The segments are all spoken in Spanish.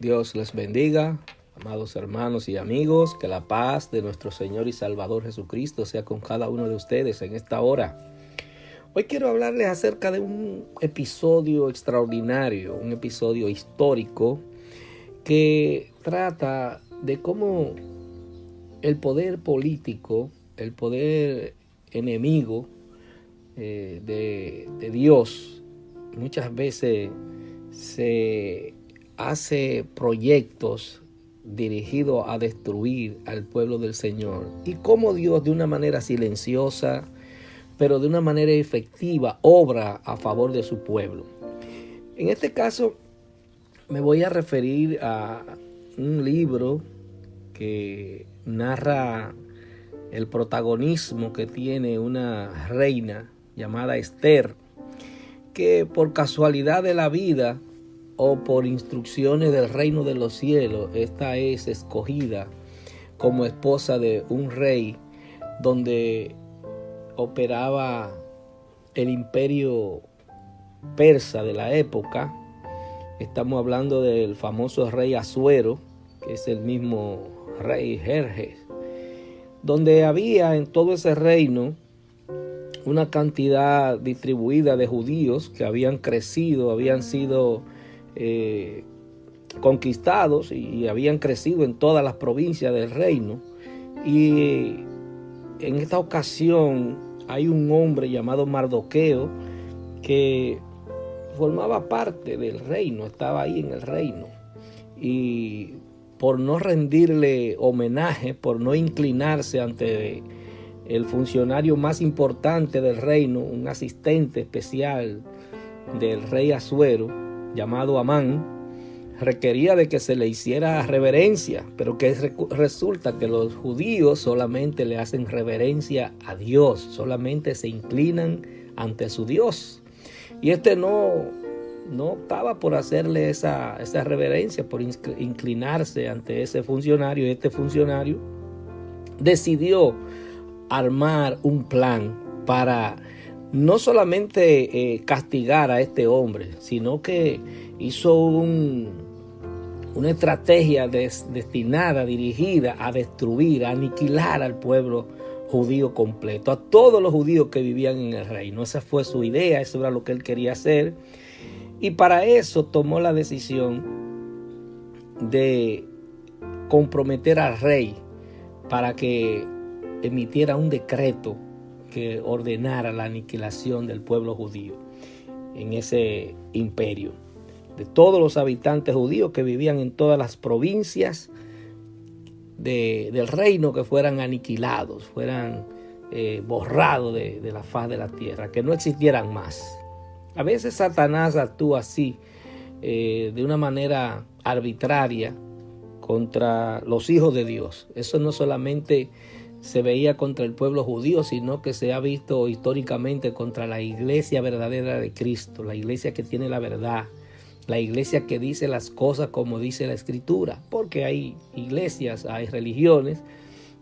Dios les bendiga, amados hermanos y amigos, que la paz de nuestro Señor y Salvador Jesucristo sea con cada uno de ustedes en esta hora. Hoy quiero hablarles acerca de un episodio extraordinario, un episodio histórico que trata de cómo el poder político, el poder enemigo de Dios, muchas veces se hace proyectos dirigidos a destruir al pueblo del Señor, y cómo Dios de una manera silenciosa, pero de una manera efectiva, obra a favor de su pueblo. En este caso me voy a referir a un libro que narra el protagonismo que tiene una reina llamada Esther, que por casualidad de la vida o por instrucciones del reino de los cielos, esta es escogida como esposa de un rey donde operaba el imperio persa de la época. Estamos hablando del famoso rey Asuero, que es el mismo rey Jerjes, donde había en todo ese reino una cantidad distribuida de judíos que habían crecido, habían sido conquistados y habían crecido en todas las provincias del reino. Y en esta ocasión hay un hombre llamado Mardoqueo que formaba parte del reino, estaba ahí en el reino, y por no rendirle homenaje, por no inclinarse ante el funcionario más importante del reino, un asistente especial del rey Asuero llamado Amán, requería de que se le hiciera reverencia, pero que resulta que los judíos solamente le hacen reverencia a Dios, solamente se inclinan ante su Dios. Y no optaba por hacerle esa reverencia, por inclinarse ante ese funcionario. Este funcionario decidió armar un plan para no solamente castigar a este hombre, sino que hizo una estrategia destinada, dirigida a destruir, a aniquilar al pueblo judío completo, a todos los judíos que vivían en el reino. Esa fue su idea, eso era lo que él quería hacer. Y para eso tomó la decisión de comprometer al rey para que emitiera un decreto que ordenara la aniquilación del pueblo judío en ese imperio, de todos los habitantes judíos que vivían en todas las provincias del reino, que fueran aniquilados, fueran borrados de la faz de la tierra, que no existieran más. A veces Satanás actúa así, de una manera arbitraria contra los hijos de Dios. Eso no solamente se veía contra el pueblo judío, sino que se ha visto históricamente contra la iglesia verdadera de Cristo, la iglesia que tiene la verdad, la iglesia que dice las cosas como dice la Escritura, porque hay iglesias, hay religiones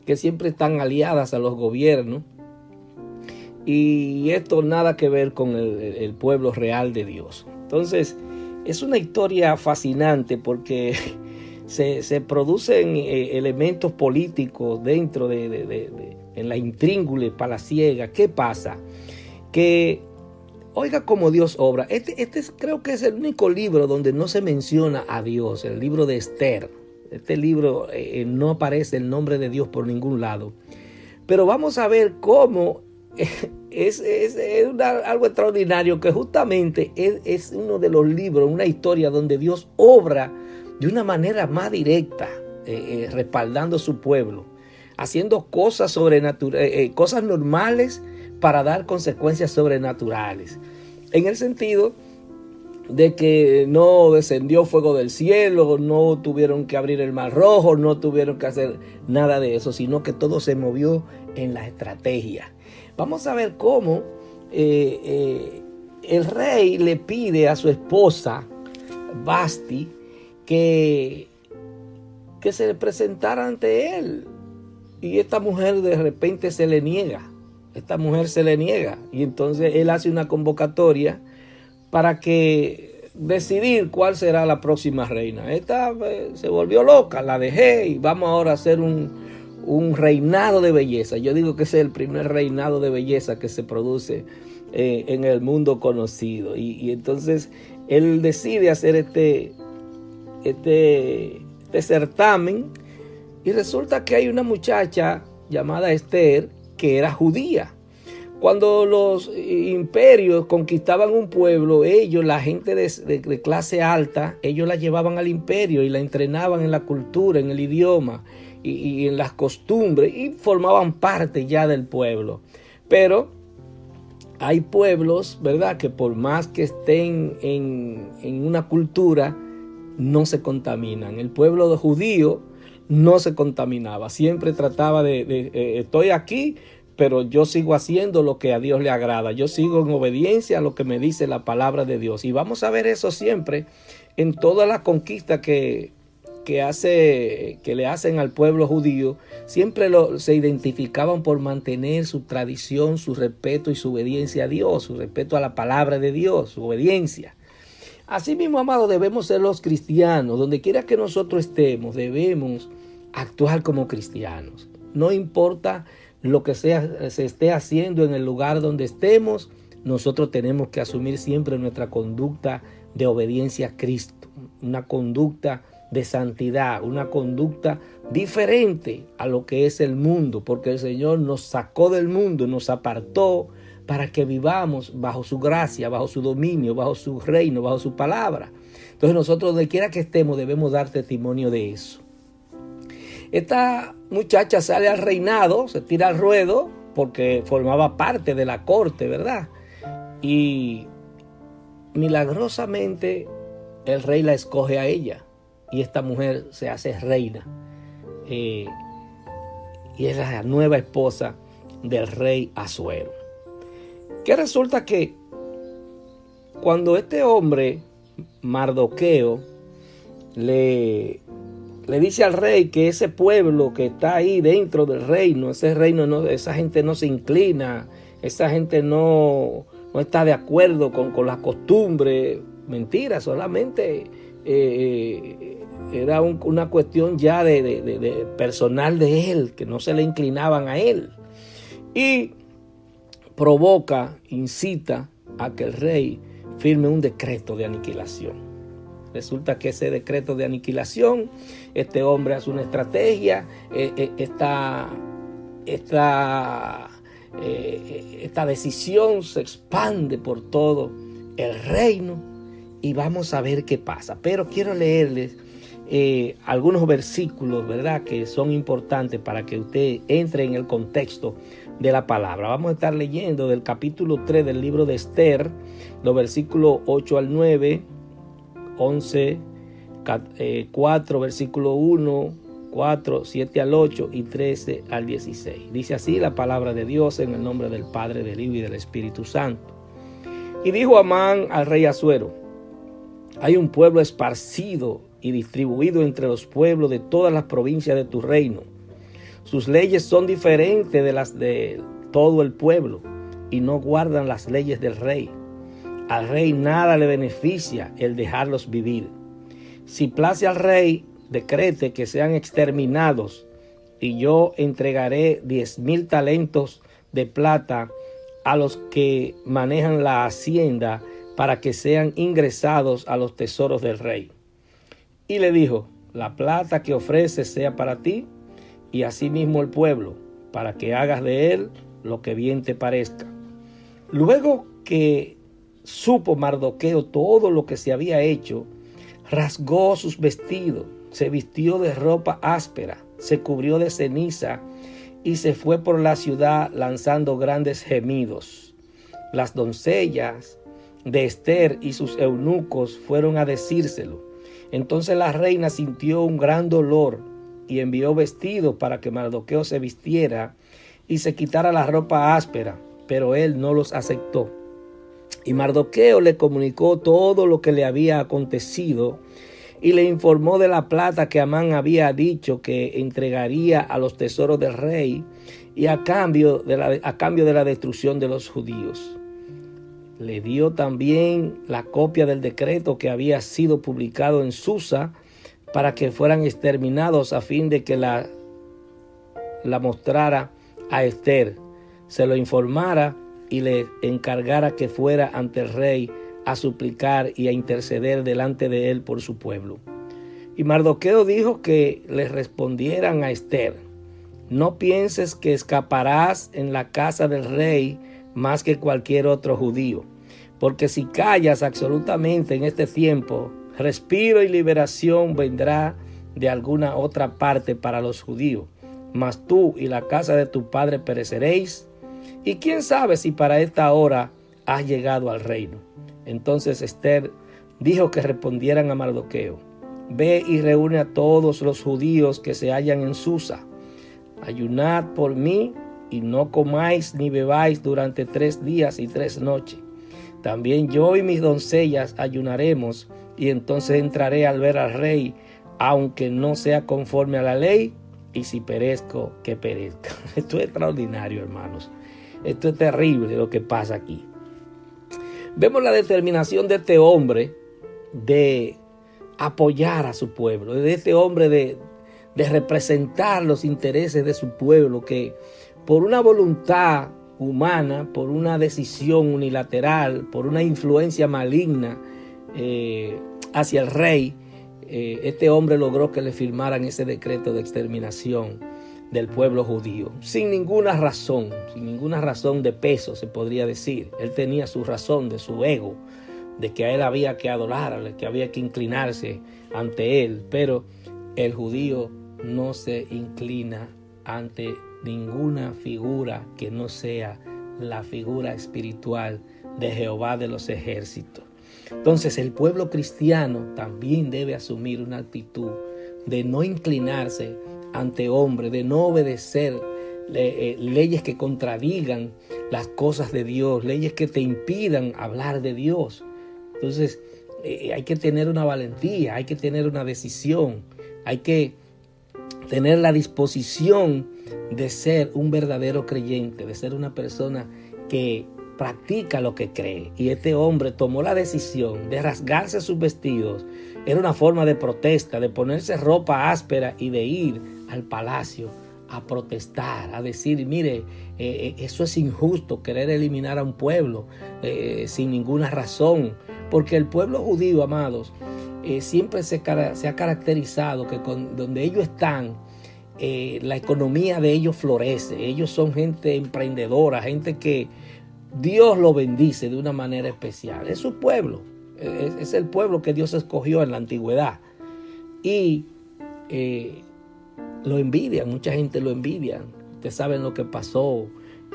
que siempre están aliadas a los gobiernos, y esto nada que ver con el pueblo real de Dios. Entonces, es una historia fascinante porque se producen elementos políticos dentro en la intríngulis palaciega. ¿Qué pasa? Que oiga cómo Dios obra. Creo que es el único libro donde no se menciona a Dios, el libro de Esther. Este libro no aparece el nombre de Dios por ningún lado. Pero vamos a ver cómo es algo extraordinario, que justamente es uno de los libros, una historia donde Dios obra de una manera más directa, respaldando a su pueblo, haciendo cosas sobrenaturales, cosas normales para dar consecuencias sobrenaturales, en el sentido de que no descendió fuego del cielo, no tuvieron que abrir el mar rojo, no tuvieron que hacer nada de eso, sino que todo se movió en la estrategia. Vamos a ver cómo el rey le pide a su esposa Vasti que se le presentara ante él, y esta mujer de repente se le niega. Y entonces él hace una convocatoria para que decidir cuál será la próxima reina. Esta se volvió loca, la dejé y vamos ahora a hacer un reinado de belleza. Yo digo que ese es el primer reinado de belleza que se produce en el mundo conocido. Y entonces él decide hacer este certamen, y resulta que hay una muchacha llamada Esther que era judía. Cuando los imperios conquistaban un pueblo, ellos, la gente de clase alta, ellos la llevaban al imperio y la entrenaban en la cultura, en el idioma y en las costumbres, y formaban parte ya del pueblo. Pero hay pueblos, ¿verdad?, que por más que estén en una cultura, no se contaminan. El pueblo judío no se contaminaba, siempre trataba estoy aquí, pero yo sigo haciendo lo que a Dios le agrada. Yo sigo en obediencia a lo que me dice la palabra de Dios. Y vamos a ver eso siempre en todas las conquistas que le hacen al pueblo judío. Siempre se identificaban por mantener su tradición, su respeto y su obediencia a Dios, su respeto a la palabra de Dios, su obediencia. Así mismo, amados, debemos ser los cristianos. Donde quiera que nosotros estemos, debemos actuar como cristianos. No importa lo que se esté haciendo en el lugar donde estemos, nosotros tenemos que asumir siempre nuestra conducta de obediencia a Cristo, una conducta de santidad, una conducta diferente a lo que es el mundo, porque el Señor nos sacó del mundo, nos apartó para que vivamos bajo su gracia, bajo su dominio, bajo su reino, bajo su palabra. Entonces nosotros, donde quiera que estemos, debemos dar testimonio de eso. Esta muchacha sale al reinado, se tira al ruedo, porque formaba parte de la corte, ¿verdad? Y milagrosamente el rey la escoge a ella, y esta mujer se hace reina. Y es la nueva esposa del rey Asuero. Que resulta que cuando este hombre, Mardoqueo, le dice al rey que ese pueblo que está ahí dentro del reino, ese reino, esa gente no se inclina, esa gente no está de acuerdo con las costumbres. Mentira, solamente era una cuestión ya de personal de él, que no se le inclinaban a él. Y provoca, incita a que el rey firme un decreto de aniquilación. Resulta que ese decreto de aniquilación, este hombre hace una estrategia, esta decisión se expande por todo el reino y vamos a ver qué pasa. Pero quiero leerles algunos versículos, ¿verdad?, que son importantes para que usted entre en el contexto de la palabra. Vamos a estar leyendo del capítulo 3 del libro de Esther, los versículos 8 al 9, 11, 4, versículo 1, 4, 7 al 8 y 13 al 16. Dice así la palabra de Dios, en el nombre del Padre, del Hijo y del Espíritu Santo. Y dijo Amán al rey Asuero: hay un pueblo esparcido y distribuido entre los pueblos de todas las provincias de tu reino. Sus leyes son diferentes de las de todo el pueblo y no guardan las leyes del rey. Al rey nada le beneficia el dejarlos vivir. Si place al rey, decrete que sean exterminados, y yo entregaré 10,000 talentos de plata a los que manejan la hacienda para que sean ingresados a los tesoros del rey. Y le dijo: la plata que ofreces sea para ti y asimismo el pueblo, para que hagas de él lo que bien te parezca. Luego que supo Mardoqueo todo lo que se había hecho, rasgó sus vestidos, se vistió de ropa áspera, se cubrió de ceniza y se fue por la ciudad lanzando grandes gemidos. Las doncellas de Esther y sus eunucos fueron a decírselo. Entonces la reina sintió un gran dolor y envió vestidos para que Mardoqueo se vistiera y se quitara la ropa áspera, pero él no los aceptó. Y Mardoqueo le comunicó todo lo que le había acontecido y le informó de la plata que Amán había dicho que entregaría a los tesoros del rey y a cambio de la destrucción de los judíos. le dio también la copia del decreto que había sido publicado en Susa para que fueran exterminados, a fin de que la mostrara a Esther, se lo informara y le encargara que fuera ante el rey a suplicar y a interceder delante de él por su pueblo. Y Mardoqueo dijo que le respondieran a Esther: no pienses que escaparás en la casa del rey más que cualquier otro judío, porque si callas absolutamente en este tiempo, respiro y liberación vendrá de alguna otra parte para los judíos, mas tú y la casa de tu padre pereceréis, y quién sabe si para esta hora has llegado al reino. Entonces Esther dijo que respondieran a Mardoqueo: ve y reúne a todos los judíos que se hallan en Susa, ayunad por mí y no comáis ni bebáis durante 3 días y 3 noches. También yo y mis doncellas ayunaremos, y entonces entraré al ver al rey, aunque no sea conforme a la ley, y si perezco, que perezca. Esto es extraordinario, hermanos. Esto es terrible lo que pasa aquí. Vemos la determinación de este hombre de apoyar a su pueblo, de este hombre de representar los intereses de su pueblo, que por una voluntad humana, por una decisión unilateral, por una influencia maligna hacia el rey, este hombre logró que le firmaran ese decreto de exterminación del pueblo judío, sin ninguna razón de peso, se podría decir. Él tenía su razón de su ego, de que a él había que adorarle, que había que inclinarse ante él, pero el judío no se inclina ante ninguna figura que no sea la figura espiritual de Jehová de los ejércitos. Entonces el pueblo cristiano también debe asumir una actitud de no inclinarse ante hombres, de no obedecer leyes que contradigan las cosas de Dios, leyes que te impidan hablar de Dios. Entonces hay que tener una valentía, hay que tener una decisión, hay que tener la disposición de ser un verdadero creyente, de ser una persona que practica lo que cree. Y este hombre tomó la decisión de rasgarse sus vestidos. Era una forma de protesta, de ponerse ropa áspera y de ir al palacio a protestar, a decir: mire, eso es injusto, querer eliminar a un pueblo sin ninguna razón. Porque el pueblo judío, amados, siempre se ha caracterizado que donde ellos están, la economía de ellos florece. Ellos son gente emprendedora, gente que Dios lo bendice de una manera especial. Es su pueblo, es el pueblo que Dios escogió en la antigüedad. Y lo envidian, mucha gente lo envidia. Ustedes saben lo que pasó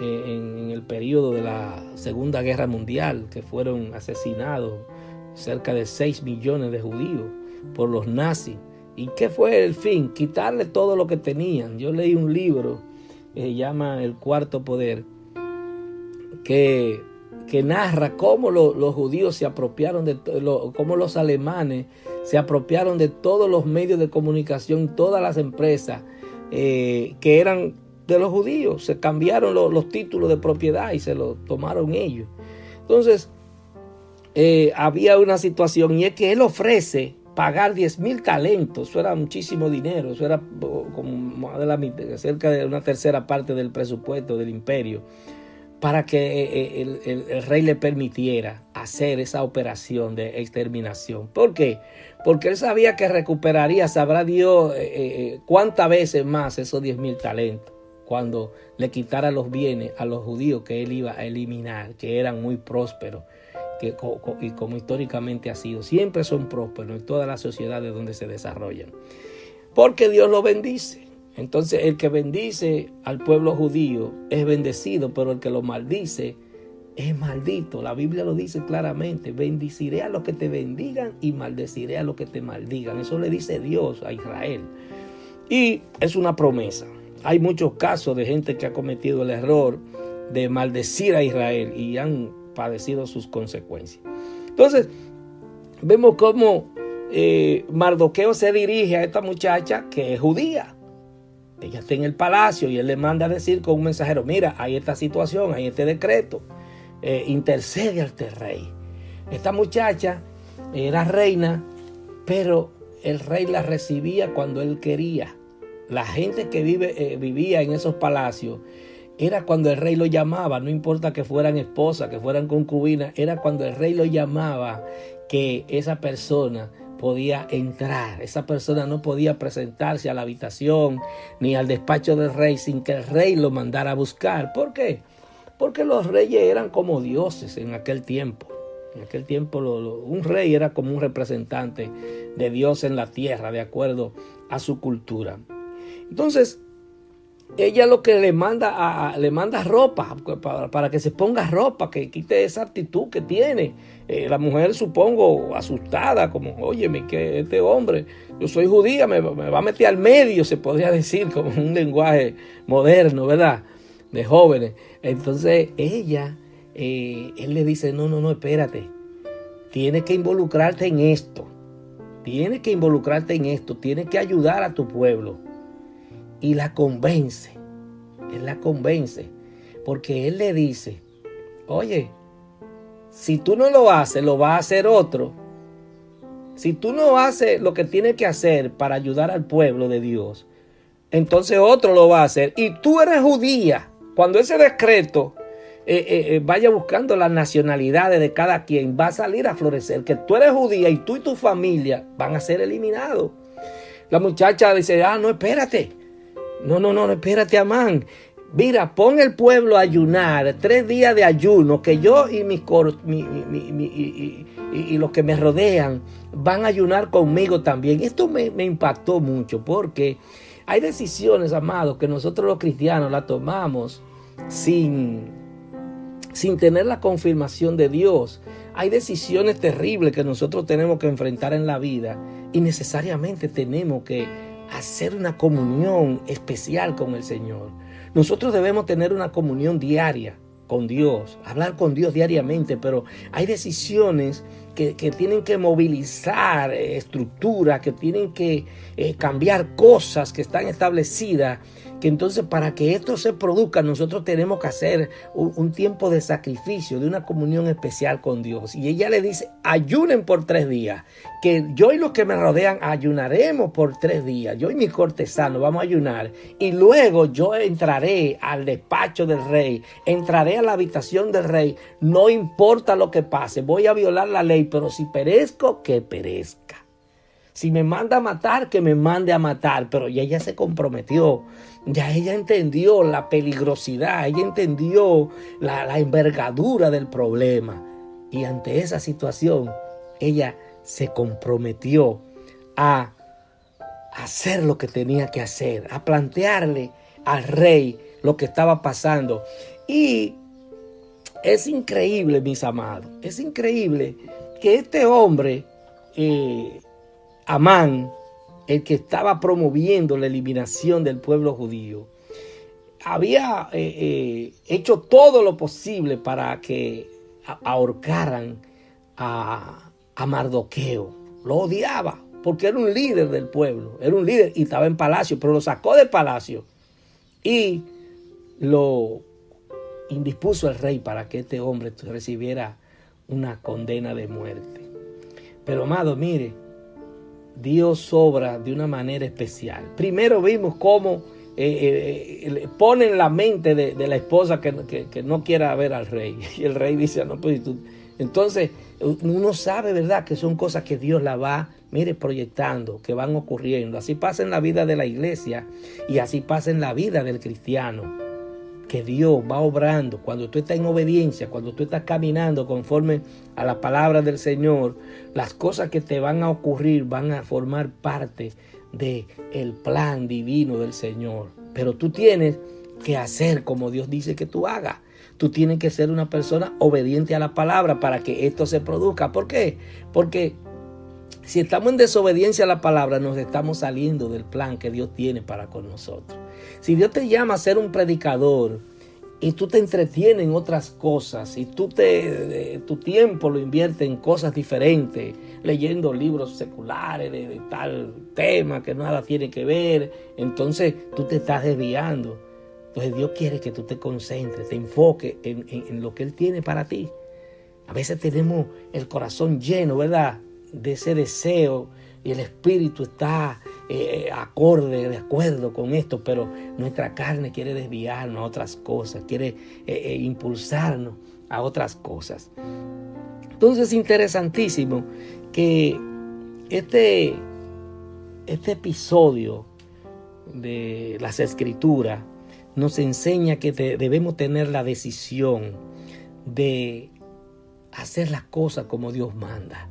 en el periodo de la Segunda Guerra Mundial, que fueron asesinados cerca de 6 millones de judíos por los nazis. ¿Y qué fue el fin? Quitarle todo lo que tenían. Yo leí un libro que se llama El Cuarto Poder, que narra cómo los judíos se apropiaron cómo los alemanes se apropiaron de todos los medios de comunicación, todas las empresas que eran de los judíos. Se cambiaron los títulos de propiedad y se los tomaron ellos. Entonces, había una situación, y es que él ofrece pagar 10,000 talentos. Eso era muchísimo dinero. Eso era como más de la mitad, cerca de una tercera parte del presupuesto del imperio, para que el rey le permitiera hacer esa operación de exterminación. ¿Por qué? Porque él sabía que recuperaría, sabrá Dios cuántas veces más esos 10,000 talentos, cuando le quitara los bienes a los judíos que él iba a eliminar, que eran muy prósperos, y como históricamente ha sido, siempre son prósperos en todas las sociedades donde se desarrollan, porque Dios lo bendice. Entonces el que bendice al pueblo judío es bendecido, pero el que lo maldice es maldito. La Biblia lo dice claramente: bendiciré a los que te bendigan y maldeciré a los que te maldigan. Eso le dice Dios a Israel, y es una promesa. Hay muchos casos de gente que ha cometido el error de maldecir a Israel y han padecido sus consecuencias. Entonces vemos cómo Mardoqueo se dirige a esta muchacha que es judía. Ella está en el palacio y él le manda a decir con un mensajero: mira, hay esta situación, hay este decreto. intercede ante el rey. Esta muchacha era reina, pero el rey la recibía cuando él quería. La gente que vivía en esos palacios era cuando el rey lo llamaba, no importa que fueran esposas, que fueran concubinas, era cuando el rey lo llamaba que esa persona podía entrar. Esa persona no podía presentarse a la habitación ni al despacho del rey sin que el rey lo mandara a buscar. ¿Por qué? Porque los reyes eran como dioses en aquel tiempo. En aquel tiempo un rey era como un representante de Dios en la tierra, de acuerdo a su cultura. Entonces, ella lo que le manda ropa para que se ponga ropa, que quite esa actitud que tiene. La mujer, supongo, asustada, como, óyeme, que este hombre, yo soy judía, me va a meter al medio, se podría decir, como un lenguaje moderno, ¿verdad? De jóvenes. Entonces él le dice, no, espérate, tienes que involucrarte en esto, tienes que ayudar a tu pueblo. Y la convence, porque él le dice, oye, si tú no lo haces, lo va a hacer otro. Si tú no haces lo que tienes que hacer para ayudar al pueblo de Dios, entonces otro lo va a hacer. Y tú eres judía. Cuando ese decreto vaya buscando las nacionalidades de cada quien, va a salir a florecer, que tú eres judía y tú y tu familia van a ser eliminados. La muchacha dice, no, espérate. No, espérate, Amán. Mira, pon el pueblo a ayunar, 3 días de ayuno, que yo y y los que me rodean van a ayunar conmigo también. Esto me impactó mucho, porque hay decisiones, amados, que nosotros los cristianos las tomamos sin tener la confirmación de Dios. Hay decisiones terribles que nosotros tenemos que enfrentar en la vida y necesariamente tenemos que hacer una comunión especial con el Señor. Nosotros debemos tener una comunión diaria con Dios, hablar con Dios diariamente, pero hay decisiones que tienen que movilizar estructuras, que tienen que cambiar cosas que están establecidas, que entonces para que esto se produzca nosotros tenemos que hacer un tiempo de sacrificio, de una comunión especial con Dios. Y ella le dice, ayunen por 3 días, que yo y los que me rodean ayunaremos por 3 días, yo y mis cortesanos vamos a ayunar, y luego yo entraré al despacho del rey, entraré a la habitación del rey, no importa lo que pase, voy a violar la ley, pero si perezco, que perezca. Si me manda a matar, que me mande a matar. Pero ya ella se comprometió. Ya ella entendió la peligrosidad. Ella entendió la envergadura del problema. Y ante esa situación, ella se comprometió a hacer lo que tenía que hacer. A plantearle al rey lo que estaba pasando. Y es increíble, mis amados. Es increíble que este hombre... Amán, el que estaba promoviendo la eliminación del pueblo judío, había hecho todo lo posible para que ahorcaran a Mardoqueo. Lo odiaba porque era un líder del pueblo, era un líder y estaba en palacio, pero lo sacó del palacio y lo indispuso el rey para que este hombre recibiera una condena de muerte. Pero, amado, mire, Dios obra de una manera especial. Primero vimos cómo pone en la mente de la esposa que no quiera ver al rey. Y el rey dice, no, pues tú. Entonces uno sabe, ¿verdad?, que son cosas que Dios la va, mire, proyectando, que van ocurriendo. Así pasa en la vida de la iglesia y así pasa en la vida del cristiano. Que Dios va obrando cuando tú estás en obediencia, cuando tú estás caminando conforme a la palabra del Señor. Las cosas que te van a ocurrir van a formar parte del plan divino del Señor. Pero tú tienes que hacer como Dios dice que tú hagas. Tú tienes que ser una persona obediente a la palabra para que esto se produzca. ¿Por qué? Porque si estamos en desobediencia a la palabra, nos estamos saliendo del plan que Dios tiene para con nosotros. Si Dios te llama a ser un predicador y tú te entretienes en otras cosas y tu tiempo lo inviertes en cosas diferentes, leyendo libros seculares de tal tema que nada tiene que ver, entonces tú te estás desviando Entonces Dios quiere que tú te concentres, te enfoques en lo que Él tiene para ti. A veces tenemos el corazón lleno, ¿verdad?, de ese deseo y el espíritu está de acuerdo con esto, pero nuestra carne quiere desviarnos a otras cosas, quiere impulsarnos a otras cosas. Entonces es interesantísimo que este episodio de las Escrituras nos enseña que debemos tener la decisión de hacer las cosas como Dios manda.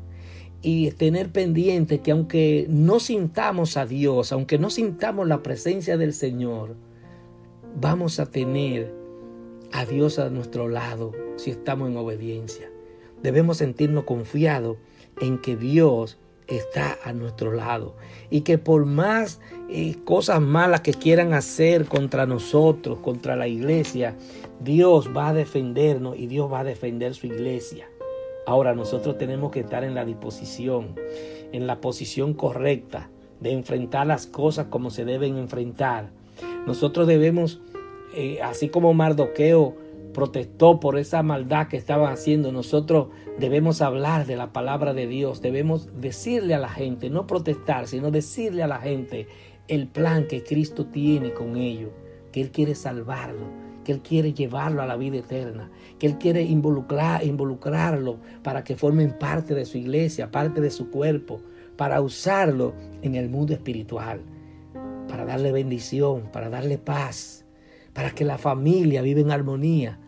Y tener pendiente que aunque no sintamos a Dios, aunque no sintamos la presencia del Señor, vamos a tener a Dios a nuestro lado si estamos en obediencia. Debemos sentirnos confiados en que Dios está a nuestro lado y que por más cosas malas que quieran hacer contra nosotros, contra la iglesia, Dios va a defendernos y Dios va a defender su iglesia. Ahora nosotros tenemos que estar en la disposición, en la posición correcta de enfrentar las cosas como se deben enfrentar. Nosotros debemos, así como Mardoqueo protestó por esa maldad que estaban haciendo, nosotros debemos hablar de la palabra de Dios. Debemos decirle a la gente, no protestar, sino decirle a la gente el plan que Cristo tiene con ellos, que Él quiere salvarlo, que Él quiere llevarlo a la vida eterna, que Él quiere involucrarlo para que formen parte de su iglesia, parte de su cuerpo, para usarlo en el mundo espiritual, para darle bendición, para darle paz, para que la familia viva en armonía.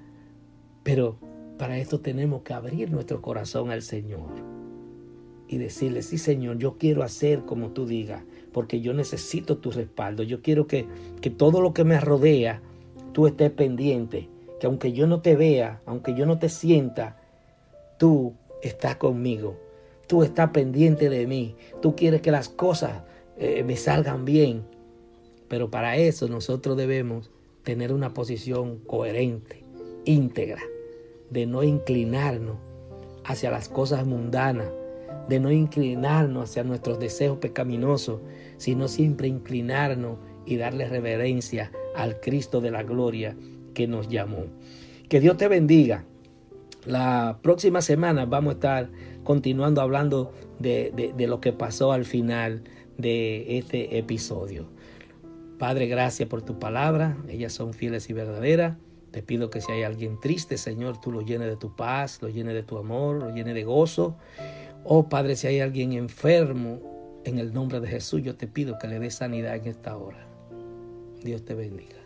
Pero para esto tenemos que abrir nuestro corazón al Señor y decirle, sí Señor, yo quiero hacer como tú digas, porque yo necesito tu respaldo. Yo quiero que todo lo que me rodea, tú estés pendiente, que aunque yo no te vea, aunque yo no te sienta, tú estás conmigo, tú estás pendiente de mí, tú quieres que las cosas me salgan bien. Pero para eso nosotros debemos tener una posición coherente, íntegra, de no inclinarnos hacia las cosas mundanas, de no inclinarnos hacia nuestros deseos pecaminosos, sino siempre inclinarnos y darle reverencia al Cristo de la gloria que nos llamó. Que Dios te bendiga. La próxima semana vamos a estar continuando hablando de lo que pasó al final de este episodio. Padre, gracias por tu palabra. Ellas son fieles y verdaderas. Te pido que si hay alguien triste, Señor, tú lo llenes de tu paz, lo llenes de tu amor, lo llenes de gozo. Oh, Padre, si hay alguien enfermo, en el nombre de Jesús, yo te pido que le des sanidad en esta hora. Dios te bendiga.